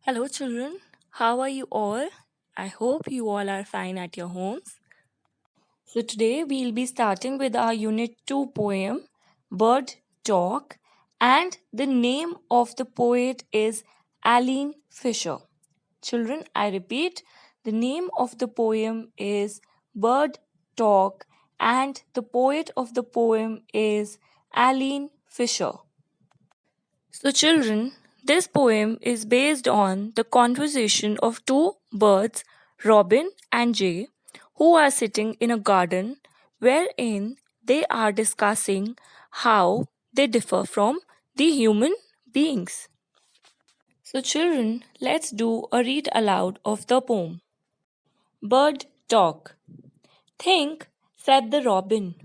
Hello, children. How are you all? I hope you all are fine at your homes. So, today we'll be starting with our Unit 2 poem, Bird Talk, and the name of the poet is Aline Fisher. Children, I repeat, the name of the poem is Bird Talk, and the poet of the poem is Aline Fisher. So, children, this poem is based on the conversation of two birds, Robin and Jay, who are sitting in a garden wherein they are discussing how they differ from the human beings. So, children, let's do a read aloud of the poem. Bird talk. Think, said the robin.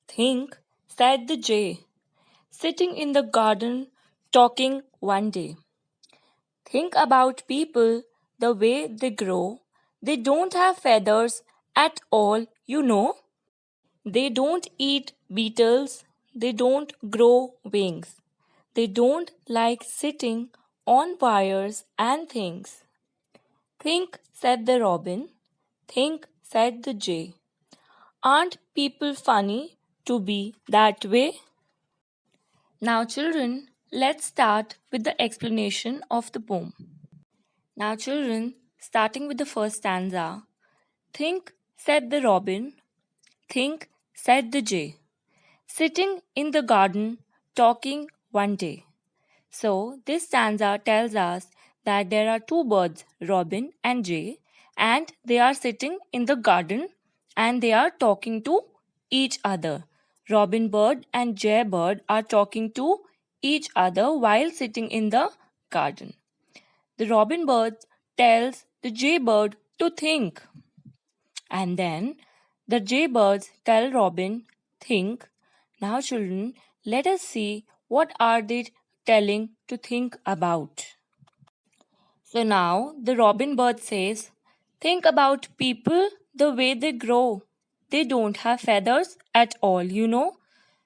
Think, said the jay, sitting in the garden talking one day. Think about people the way they grow. They don't have feathers at all, you know. They don't eat beetles. They don't grow wings. They don't like sitting on wires and things. Think, said the robin. Think, said the jay. Aren't people funny to be that way? Now, children, let's start with the explanation of the poem. Now, children, starting with the first stanza, think, said the robin, think, said the jay, sitting in the garden talking one day. So, this stanza tells us that there are two birds, robin and jay, and they are sitting in the garden and they are talking to each other. Robin bird and jay bird are talking to each other while sitting in the garden. The robin bird tells the jay bird to think, and then the jay birds tell robin, think. Now, children, let us see what are they telling to think about. So now the robin bird says, think about people the way they grow. They don't have feathers at all, you know.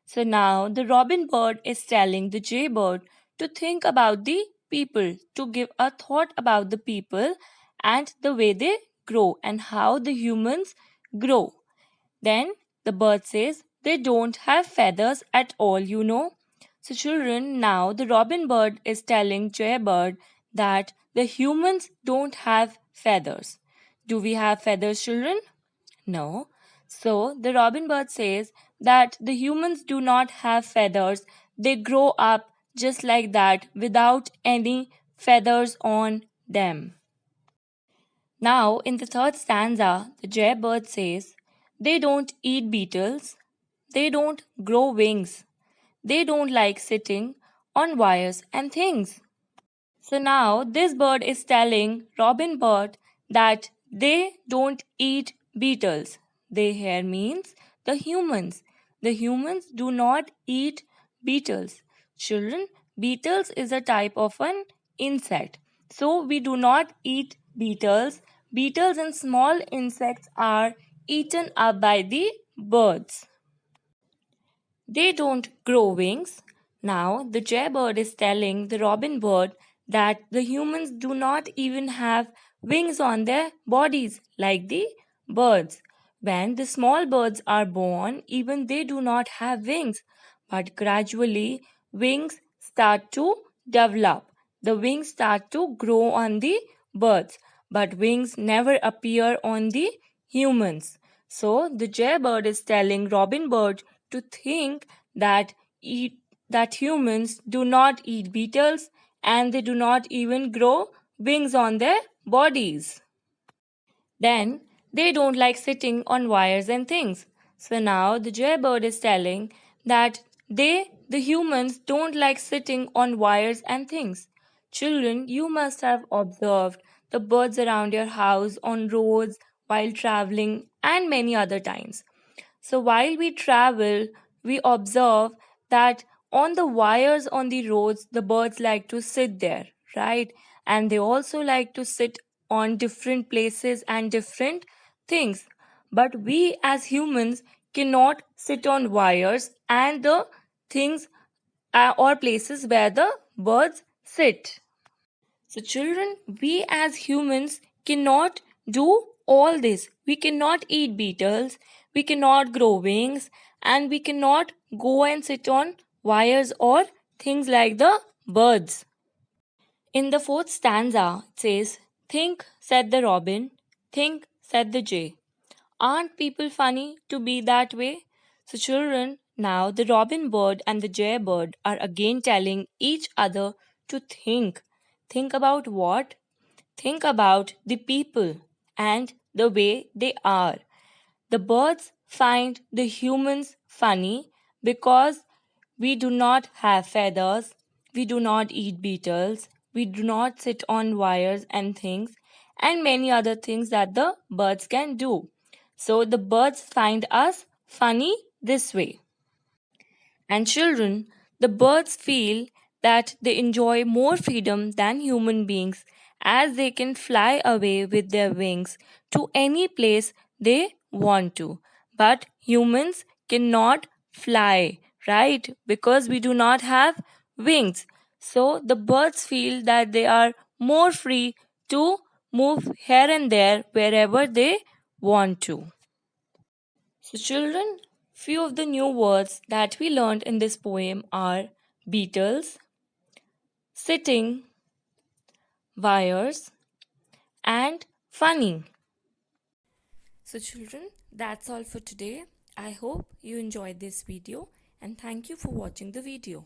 So now the robin bird is telling the jay bird to think about the people, to give a thought about the people and the way they grow and how the humans grow. Then the bird says they don't have feathers at all, you know. So, children, now the robin bird is telling jay bird that the humans don't have feathers. Do we have feathers, children? No. So the robin bird says that the humans do not have feathers. They grow up just like that without any feathers on them. Now, in the third stanza, the jaybird says, they don't eat beetles, they don't grow wings, they don't like sitting on wires and things. So now this bird is telling Robin Bird that they don't eat beetles. They here means the humans. The humans do not eat beetles. Children, beetles is a type of an insect. So we do not eat beetles. Beetles and small insects are eaten up by the birds. They don't grow wings. Now, the jaybird is telling the robin bird that the humans do not even have wings on their bodies like the birds. When the small birds are born, even they do not have wings, but gradually wings start to develop. The wings start to grow on the birds, but wings never appear on the humans. So the jaybird is telling robin bird to think that eat that humans do not eat beetles and they do not even grow wings on their bodies. Then they don't like sitting on wires and things. So now the jaybird is telling that the humans, don't like sitting on wires and things. Children, you must have observed the birds around your house, on roads, while traveling, and many other times. So while we travel, we observe that on the wires on the roads, the birds like to sit there, right? And they also like to sit on different places and different things. But we as humans cannot sit on wires and the things or places where the birds sit. So, children, we as humans cannot do all this. We cannot eat beetles, we cannot grow wings, and we cannot go and sit on wires or things like the birds. In the fourth stanza, it says, "Think," said the robin, "think," said the jay. Aren't people funny to be that way? So, children, now the robin bird and the jay bird are again telling each other to think. Think about what? Think about the people and the way they are. The birds find the humans funny because we do not have feathers, we do not eat beetles, we do not sit on wires and things, and many other things that the birds can do. So the birds find us funny this way. And children, the birds feel that they enjoy more freedom than human beings as they can fly away with their wings to any place they want to. But humans cannot fly, right? Because we do not have wings. So the birds feel that they are more free to move here and there wherever they want to. So, children, few of the new words that we learned in this poem are beetles, sitting, wires, and funny. So, children, that's all for today. I hope you enjoyed this video and thank you for watching the video.